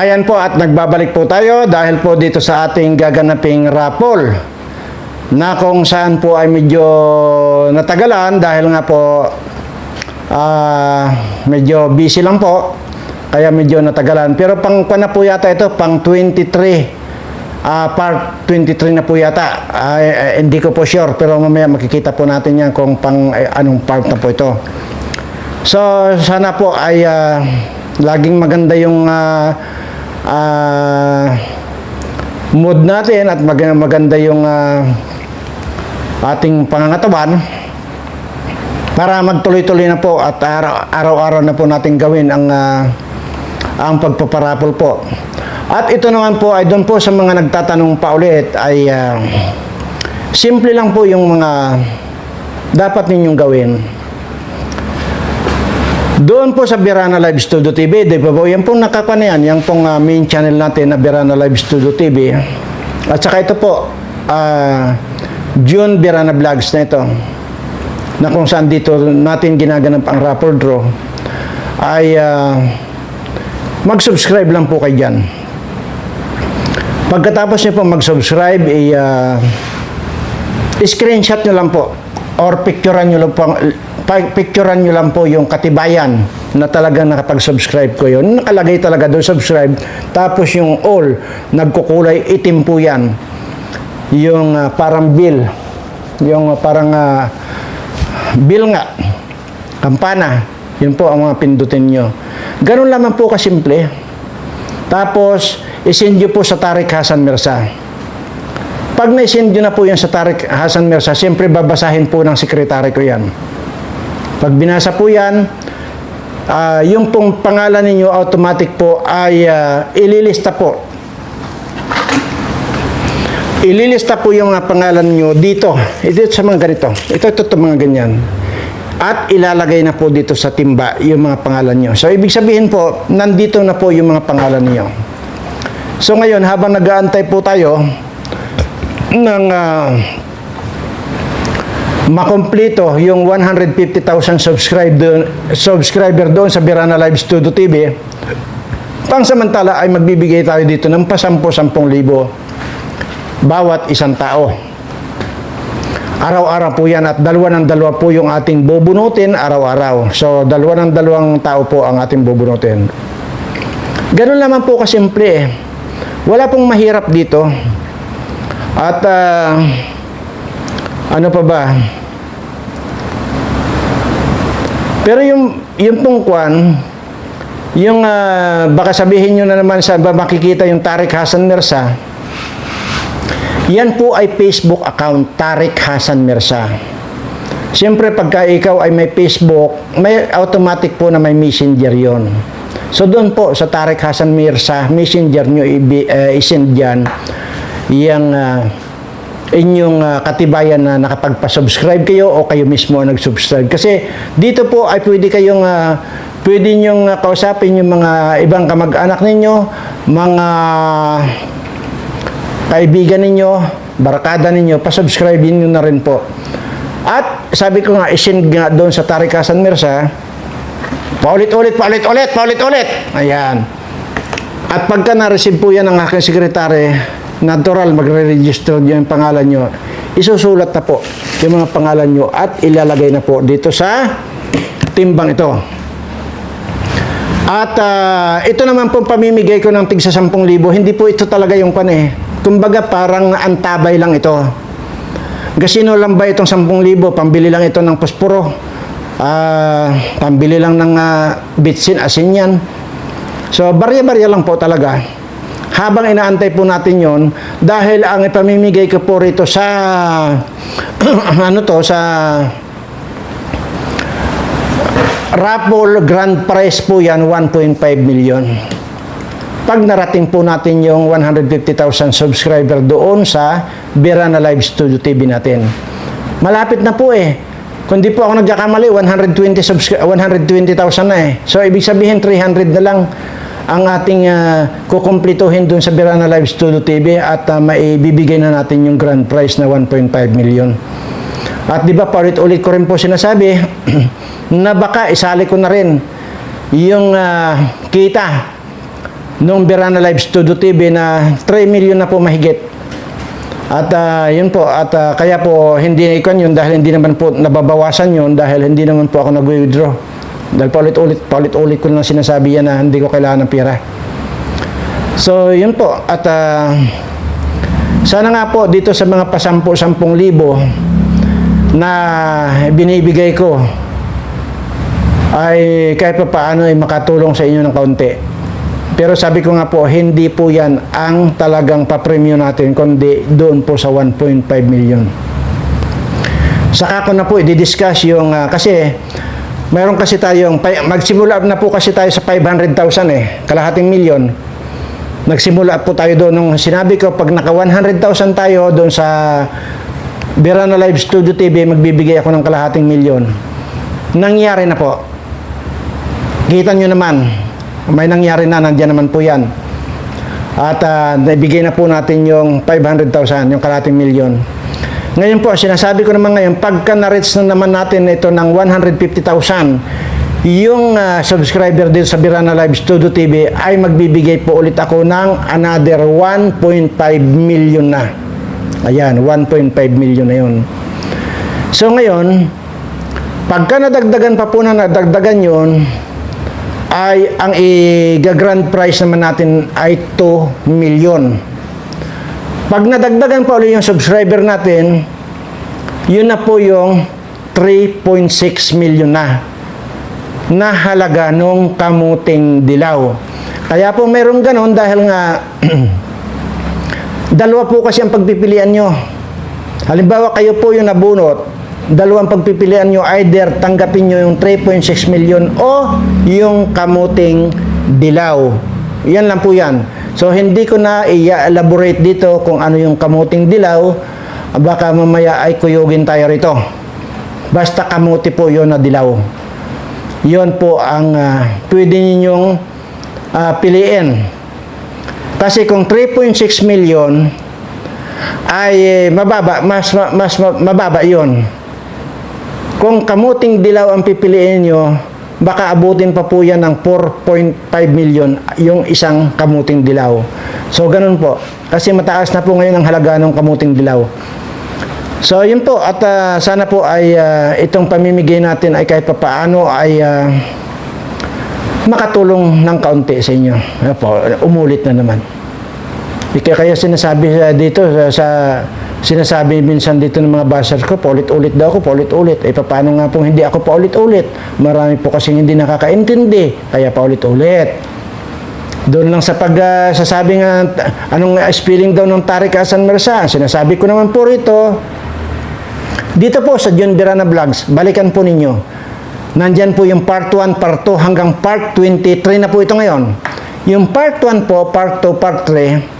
Ayan po at nagbabalik po tayo dahil po dito sa ating gaganaping raffle na kung saan po ay medyo natagalan dahil nga po medyo busy lang po kaya medyo natagalan. Pero pang na po yata ito, pang 23 part 23 na po yata. Hindi ko po sure pero mamaya makikita po natin yan kung pang anong part na po ito. So sana po ay laging maganda yung mood natin at maganda yung ating pangangatawan para magtuloy-tuloy na po at araw-araw na po natin gawin ang pagpaparapol po. At ito naman po ay doon po sa mga nagtatanong pa ulit ay simple lang po yung mga dapat ninyong gawin. Doon po sa Birana Live Studio TV, di ba po? Yan pong nakapanayan, yan pong main channel natin na Birana Live Studio TV. At saka ito po, June Birana Vlogs na ito, na kung saan dito natin ginaganap ang raffle draw, ay mag-subscribe lang po kayo dyan. Pagkatapos nyo po mag-subscribe, screenshot nyo lang po, or picturean nyo lang po yung katibayan na talagang nakapag-subscribe ko yun. Nakalagay talaga doon subscribe. Tapos yung all, nagkukulay itim po yan. Yung parang bill. Yung parang bill nga. Kampana. Yun po ang mga pindutin nyo. Ganun lamang po kasimple. Tapos, isend nyo po sa Tariq Hassan Mirza. Pag na-send nyo na po yan sa Tariq Hassan Mirza, siyempre babasahin po ng sekretary ko yan. Pag binasa po yan, yung pong pangalan ninyo automatic po ay ililista po. Ililista po yung pangalan nyo dito. Ito sa mga ganito. Ito mga ganyan. At ilalagay na po dito sa timba yung mga pangalan nyo. So, ibig sabihin po, nandito na po yung mga pangalan niyo. So, ngayon, habang nag-aantay po tayo ng makompleto yung 150,000 subscriber doon sa Birana Live Studio TV, pangsamantala ay magbibigay tayo dito ng pa-10,000 bawat isang tao. Araw-araw po yan at dalawa po yung ating bubunutin araw-araw. So, dalawa tao po ang ating bubunutin. Ganun naman po kasimple. Wala pong mahirap dito. At ano pa ba? Pero yung pong kwan, yung baka sabihin nyo na naman sa makikita yung Tariq Hassan Mirza, yan po ay Facebook account, Tariq Hassan Mirza. Siyempre pagka ikaw ay may Facebook, may automatic po na may messenger yon. So doon po sa Tariq Hassan Mirza, messenger nyo isend dyan yung inyong katibayan na nakapagpa-subscribe kayo o kayo mismo nag-subscribe. Kasi dito po ay pwede kayong pwede nyong kausapin yung mga ibang kamag-anak ninyo, mga kaibigan ninyo, barakada ninyo, pa-subscribe nyo na rin po. At sabi ko nga, isend nga doon sa Tariq Hassan Mirza, paulit-ulit. Ayan. At pagka na-receive po yan ng aking sekretary, natural, magre-register yung pangalan nyo. Isusulat na po yung mga pangalan nyo at ilalagay na po dito sa timbang ito. At ito naman po pamimigay ko ng tig sa 10,000. Hindi po ito talaga yung pan eh. Kumbaga parang antabay lang ito. Gasino lang ba itong 10,000? Pambili lang ito ng posporo. Pambili lang ng bitsin, asin yan. So, barya-barya lang po talaga. Habang inaantay po natin yon, dahil ang ipamimigay ko po rito sa sa raffle grand prize po yan, 1.5 million. Pag narating po natin yung 150,000 subscriber doon sa Birana Live Studio TV natin. Malapit na po eh. Kung di po ako nagkakamali, 120,000 na eh. So, ibig sabihin 300 na lang ang ating kukumplituhin doon sa Birana Live Studio TV at maibibigay na natin yung grand prize na 1.5 million. At di ba, paulit-ulit ko rin po sinasabi na baka isali ko na rin yung kita nung Verana Live Studio TV na 3 million na po mahigit. At yun po, at kaya po hindi ikon yun dahil hindi naman po nababawasan yun dahil hindi naman po ako nag-withdraw. Dahil paulit-ulit ko lang sinasabi yan na hindi ko kailangan ng pera. So yun po, at sana nga po dito sa mga pa-10,000 na binibigay ko ay kahit pa paano ay makatulong sa inyo ng kaunti. Pero sabi ko nga po, hindi po yan ang talagang pa-premium natin, kundi doon po sa 1.5 million. Saka ko na po i-discuss yung, kasi mayroon kasi tayong, magsimula na po kasi tayo sa 500,000 kalahating milyon. Nagsimula po tayo doon nung sinabi ko, pag naka 100,000 tayo doon sa Verana Live Studio TV, magbibigay ako ng kalahating milyon. Nangyari na po. Kita nyo naman, may nangyari na, nandiyan naman po yan. At naibigay na po natin yung 500,000, yung kalahating milyon. Ngayon po, sinasabi ko naman ngayon, pagka na-reach na naman natin ito ng 150,000, yung subscriber dito sa Verana Live Studio TV ay magbibigay po ulit ako ng another 1.5 million na. Ayan, 1.5 million na yun. So ngayon, pagka nadagdagan pa po na nadagdagan yun, ay ang i-grand prize naman natin ay 2 million. Pag nadagdagan pa ulit yung subscriber natin, yun na po yung 3.6 million na halaga nung kamuting dilaw. Kaya po meron ganon dahil nga dalawa po kasi ang pagpipilian nyo. Halimbawa kayo po yung nabunot, dalawang pagpipilian nyo, either tanggapin nyo yung 3.6 million o yung kamuting dilaw. Yan lang po yan. So hindi ko na i-elaborate dito kung ano yung kamuting dilaw, baka mamaya ay kuyugin tayo rito. Basta kamuti po yun na dilaw. Yun po ang pwede ninyong piliin. Kasi kung 3.6 million ay mababa, mas mababa yun. Kung kamuting dilaw ang pipiliin nyo, baka abutin pa po yan ng 4.5 million yung isang kamuting dilaw. So, ganun po. Kasi mataas na po ngayon ang halaga ng kamuting dilaw. So, yun po. At sana po ay itong pamimigay natin ay kahit pa paano ay makatulong ng kaunti sa inyo. Po, umulit na naman. Kaya sinasabi dito sinasabi minsan dito ng mga bashers ko, paulit-ulit daw ako, paulit-ulit. Paano nga po hindi ako paulit-ulit? Marami po kasi hindi nakakaintindi, kaya paulit-ulit. Doon lang sa pagsasabi nga, anong spelling daw ng Tariq Hassan Mirza, sinasabi ko naman po rito, dito po sa John Verana Vlogs, balikan po ninyo. Nandyan po yung part 1, part 2, hanggang part 23 na po ito ngayon. Yung part 1 po, part 2, part 3,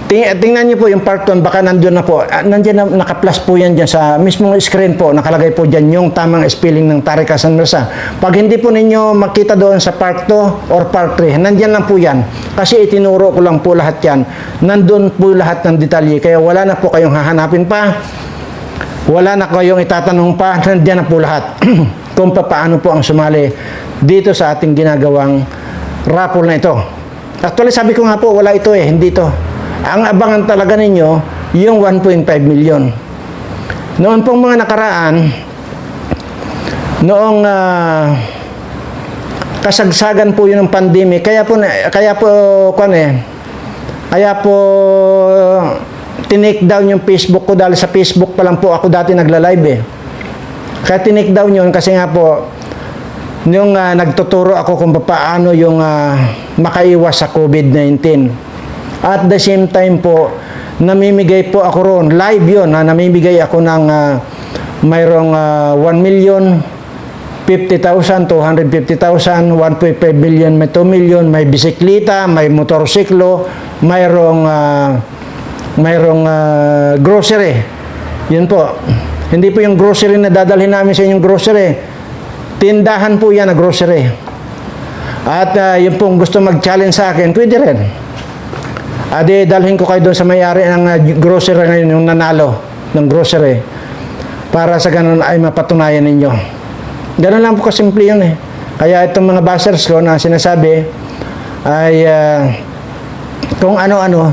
tingnan niyo po yung part 1, baka nandiyan na po. Nandiyan na, naka-plus po yan dyan sa mismong screen po. Nakalagay po dyan yung tamang spelling ng Tariq Hassan Mirza. Pag hindi po ninyo makita doon sa part 2 or part 3, nandiyan lang po yan. Kasi itinuro ko lang po lahat yan. Nandun po lahat ng detalye. Kaya wala na po kayong hahanapin pa. Wala na kayong itatanong pa. Nandiyan na po lahat. Kung paano po ang sumali dito sa ating ginagawang raffle na ito. Actually, sabi ko nga po, wala ito hindi ito. Ang abangan talaga ninyo, yung 1.5 million. Noon pong mga nakaraan, noong kasagsagan po yun ng pandemic, kaya po tinake down yung Facebook ko dahil sa Facebook pa lang po ako dati nagla-live Kaya tinake down yun kasi nga po, yung nagtuturo ako kung paano yung makaiwas sa COVID-19. At the same time po, namimigay po ako roon. Live yun, namimigay ako ng mayroong 1,050,000, 250,000, 1.5 million, may 2 million, may bisikleta, may motorsiklo, mayroong grocery. Yun po. Hindi po yung grocery na dadalhin namin sa inyong grocery. Tindahan po yan na grocery. At yung pong gusto mag-challenge sa akin, pwede rin. Dalhin ko kayo doon sa may-ari ng grocery ngayon, yung nanalo ng grocery. Para sa ganun ay mapatunayan ninyo. Ganun lang po kasimple yun Kaya itong mga bashers ko na sinasabi ay kung ano-ano.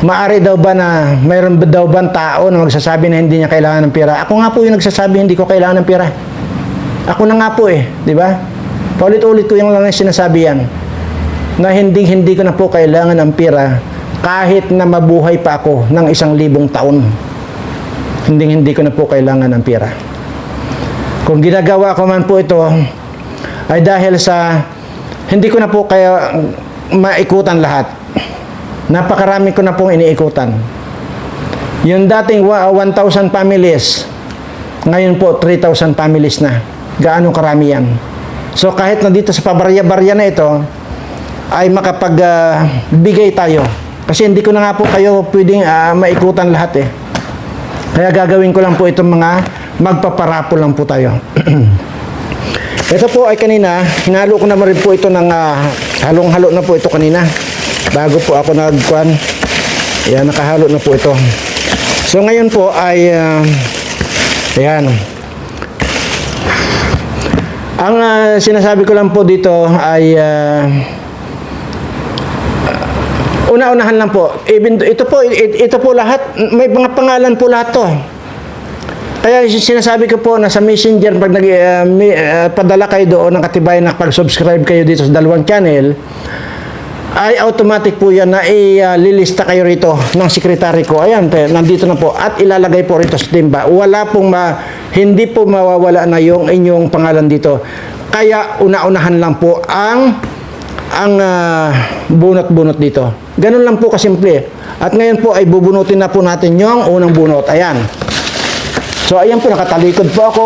Maari daw ba na mayroon daw ba tao na magsasabi na hindi niya kailangan ng pera? Ako nga po yung nagsasabi hindi ko kailangan ng pera. Ako na nga po di ba? Paulit-ulit ko yung lang sinasabi yan. Na hindi ko na po kailangan ng pera kahit na mabuhay pa ako ng 1,000 taon. Hindi ko na po kailangan ng pera. Kung ginagawa ko man po ito ay dahil sa hindi ko na po kaya maikutan lahat. Napakarami ko na pong iniikutan. Yung dating 1,000 families, ngayon po 3,000 families na. Gaano karami yan? So kahit na dito sa pabarya-barya na ito, ay makapagbigay tayo. Kasi hindi ko na nga po kayo pwedeng maikutan lahat Kaya gagawin ko lang po itong mga magpaparapol lang po tayo. Ito po ay kanina, hinalo ko naman rin po ito ng halong-halo na po ito kanina. Bago po ako nagkuhan, ayan, nakahalo na po ito. So ngayon po ay, ayan. Ang sinasabi ko lang po dito ay, una-unahan lang po. Ito po lahat, may mga pangalan po lahat to. Kaya sinasabi ko po na sa Messenger, pag padala kayo doon ng katibayan na pag-subscribe kayo dito sa dalawang channel, ay automatic po yan na ililista kayo rito ng sekretary ko. Ayan, nandito na po. At ilalagay po rito sa timba. Wala pong hindi po mawawala na yung inyong pangalan dito. Kaya una-unahan lang po ang bunot-bunot dito. Ganun lang po kasimple. At ngayon po ay bubunutin na po natin yung unang bunot. Ayan. So ayan po, nakatalikod po ako.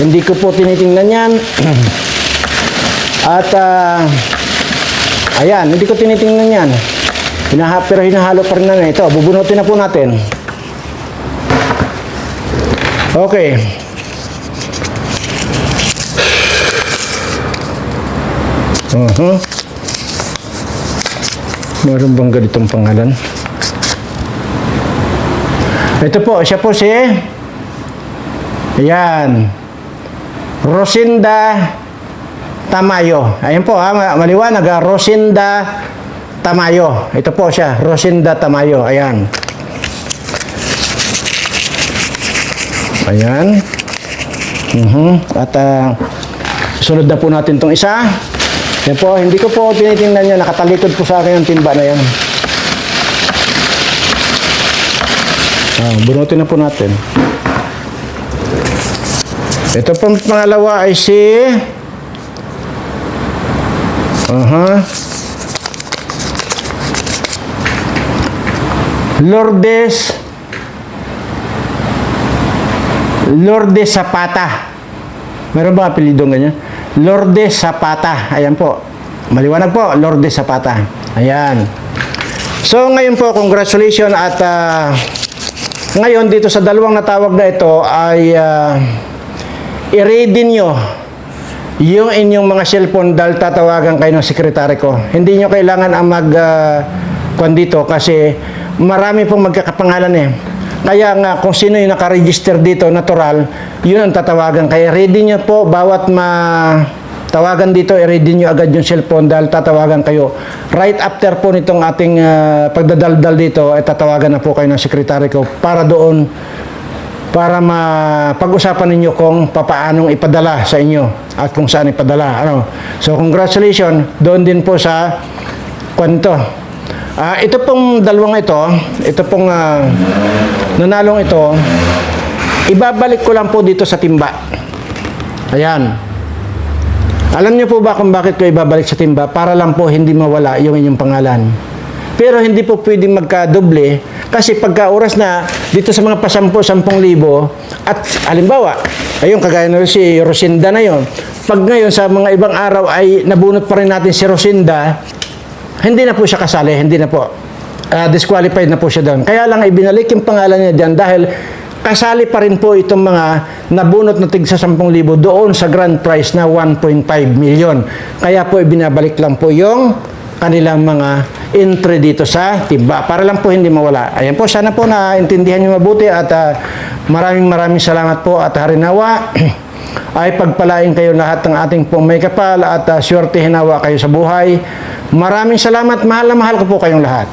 Hindi ko po tinitingnan yan. At ayan, hindi ko tinitingnan yan. Pero hinahalo pa rin na ito. Bubunutin na po natin. Okay. Meron bang ganitong pangalan? Ito po, siya po si ayan, Rosinda Tamayo. Ayan po maliwanag Rosinda Tamayo. Ito po siya, Rosinda Tamayo. Ayan. Ayan. At sunod na po natin itong isa. Yan po, hindi ko po tinitingnan niya. Nakatalikod po sa akin yung timba na yan. Bunutin na po natin. Ito pong pangalawa ay si Lourdes Zapata. Meron ba apelidong ganyan? Lourdes Zapata. Ayan po. Maliwanag po, Lourdes Zapata. Ayan. So ngayon po, congratulations at ngayon dito sa dalawang natawag na ito ay i-ready nyo yung inyong mga cellphone dahil tatawagan kayo ng sekretary ko. Hindi nyo kailangan ang kung dito kasi marami pong magkakapangalan Kaya nga kung sino yung nakaregister dito, natural, yun ang tatawagan. Kaya ready nyo po bawat tawagan dito, i-ready nyo agad yung cellphone dahil tatawagan kayo. Right after po nitong ating pagdadaldal dito, ay tatawagan na po kayo ng sekretary ko para doon, para mapag-usapan ninyo kung papaanong ipadala sa inyo at kung saan ipadala. So, congratulations doon din po sa kwento. Ito pong dalawang ito pong nanalong ito, ibabalik ko lang po dito sa timba. Ayan. Alam niyo po ba kung bakit ko ibabalik sa timba? Para lang po hindi mawala yung inyong pangalan. Pero hindi po pwedeng magkadoble kasi pagka oras na dito sa mga pasampo, 10,000 at halimbawa, ayun kagaya na si Rosinda na yon. Pag ngayon sa mga ibang araw ay nabunot pa rin natin si Rosinda, hindi na po siya kasali, hindi na po. Disqualified na po siya doon. Kaya lang ibinalik yung pangalan niya diyan dahil kasali pa rin po itong mga nabunot na tigsa 10,000 doon sa grand prize na 1.5 million. Kaya po ibinabalik lang po yung kanilang mga entry dito sa timba para lang po hindi mawala. Ayan po, sana po naintindihan niyo mabuti at maraming salamat po at harinawa ay pagpalain kayo lahat ng ating pong may kapal at swerte hinawa kayo sa buhay. Maraming salamat. Mahal na mahal ko po kayong lahat.